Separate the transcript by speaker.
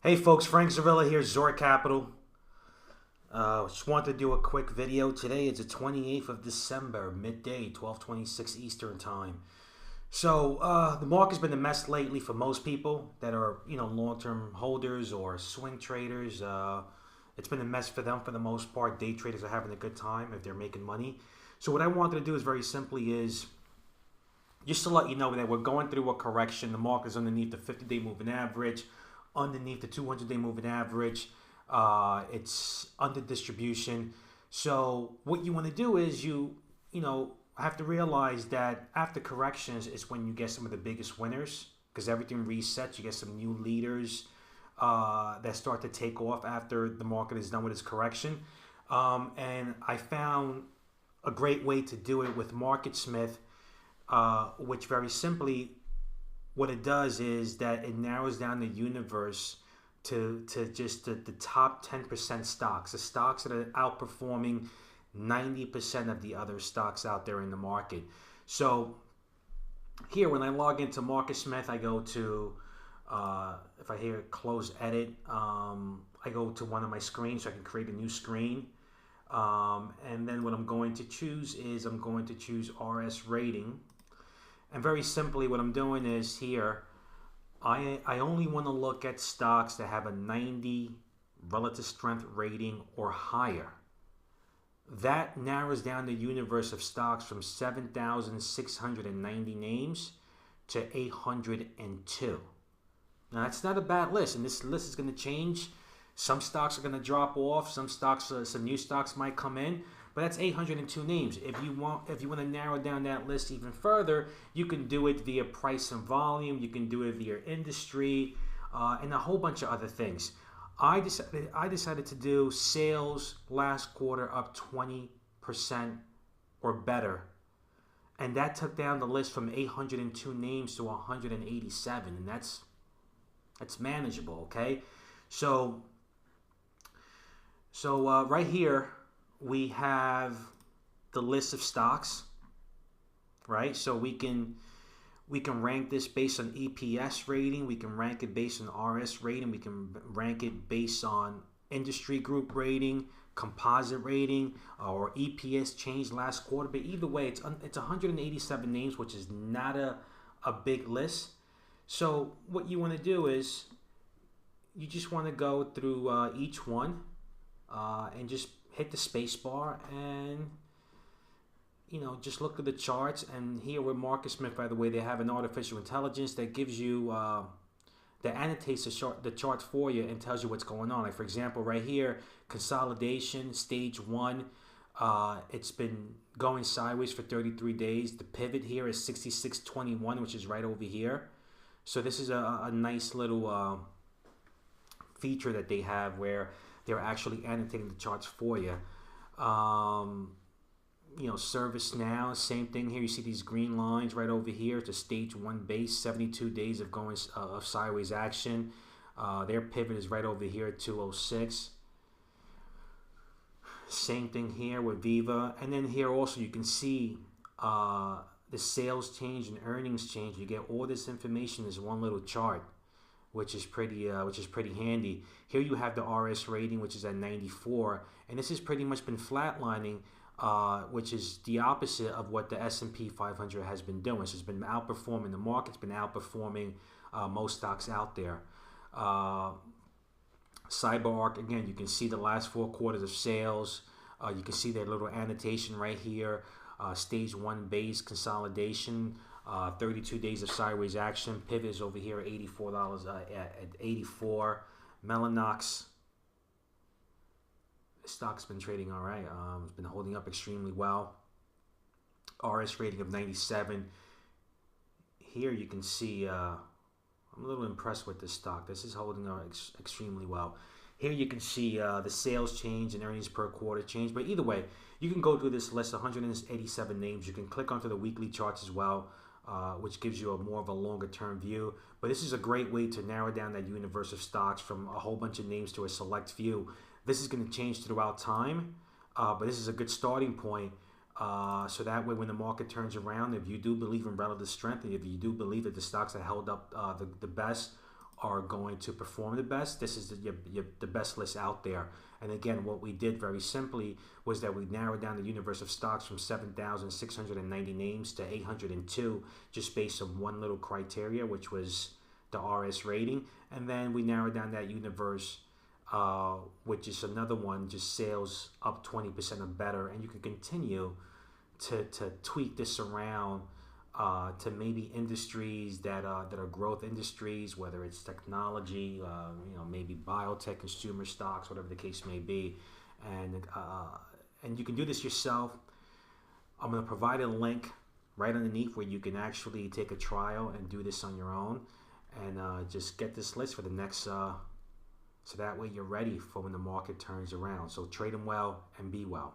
Speaker 1: Hey folks, Frank Zorrilla here, Zor Capital. Just wanted to do a quick video. Today is the 28th of December, midday, 12:26 Eastern Time. The market's been a mess lately for most people that are, long-term holders or swing traders. It's been a mess for them for the most part. Day traders are having a good time if they're making money. So what I wanted to do is very simply is just to let you know that we're going through a correction. The market is underneath the 50-day moving average, underneath the 200-day moving average. It's under distribution. So what you want to do is you have to realize that after corrections is when you get some of the biggest winners, because everything resets. You get some new leaders that start to take off after the market is done with its correction. And I found a great way to do it with MarketSmith, which very simply what it does is that it narrows down the universe to just the top 10% stocks, the stocks that are outperforming 90% of the other stocks out there in the market. So here, when I log into MarketSmith, I go to, if I hear close edit, I go to one of my screens so I can create a new screen. And then what I'm going to choose is I'm going to choose RS rating. And very simply what I'm doing is here, I only want to look at stocks that have a 90 relative strength rating or higher. That narrows down the universe of stocks from 7,690 names to 802. Now that's not a bad list, and this list is going to change. Some stocks are going to drop off. Some new stocks might come in. But that's 802 names. If you want to narrow down that list even further, you can do it via price and volume. You can do it via industry, and a whole bunch of other things. I decided to do sales last quarter up 20% or better, and that took down the list from 802 names to 187, and that's manageable. Okay, so right here we have the list of stocks, right? So we can rank this based on EPS rating. We can rank it based on RS rating. We can rank it based on industry group rating, composite rating, or EPS change last quarter. But either way, it's 187 names, which is not a big list. So what you want to do is you just want to go through each one and just hit the space bar and just look at the charts. And here with MarketSmith, by the way, they have an artificial intelligence that gives you that annotates the chart for you and tells you what's going on. Like for example, right here, consolidation stage 1. It's been going sideways for 33 days. The pivot here is 66.21, which is right over here. So this is a nice little feature that they have where they're actually annotating the charts for you. Service now, same thing here. You see these green lines right over here. It's a stage 1 base, 72 days of going of sideways action. Their pivot is right over here at 206. Same thing here with Viva. And then here also you can see the sales change and earnings change. You get all this information as one little chart, which is pretty handy. Here you have the RS rating, which is at 94, and this has pretty much been flatlining, which is the opposite of what the S&P 500 has been doing. So it's been outperforming the market's been outperforming most stocks out there. CyberArk, again, you can see the last 4 quarters of sales. You can see their little annotation right here. Stage 1 base consolidation. 32 days of sideways action. Pivot is over here at $84 at 84. Mellanox. The stock's been trading all right. It's been holding up extremely well. RS rating of 97. Here you can see I'm a little impressed with this stock. This is holding up extremely well. Here you can see the sales change and earnings per quarter change. But either way, you can go through this list, 187 names. You can click onto the weekly charts as well, which gives you more of a longer term view. But this is a great way to narrow down that universe of stocks from a whole bunch of names to a select few. This is going to change throughout time, but this is a good starting point. So that way when the market turns around, if you do believe in relative strength, and if you do believe that the stocks that held up the best are going to perform the best. This is the best list out there. And again, what we did very simply was that we narrowed down the universe of stocks from 7,690 names to 802, just based on one little criteria, which was the RS rating. And then we narrowed down that universe, which is another one, just sales up 20% or better. And you can continue to tweak this around to maybe industries that are growth industries, whether it's technology, maybe biotech, consumer stocks, whatever the case may be, and you can do this yourself. I'm going to provide a link right underneath where you can actually take a trial and do this on your own, and just get this list for the next. So that way you're ready for when the market turns around. So trade them well and be well.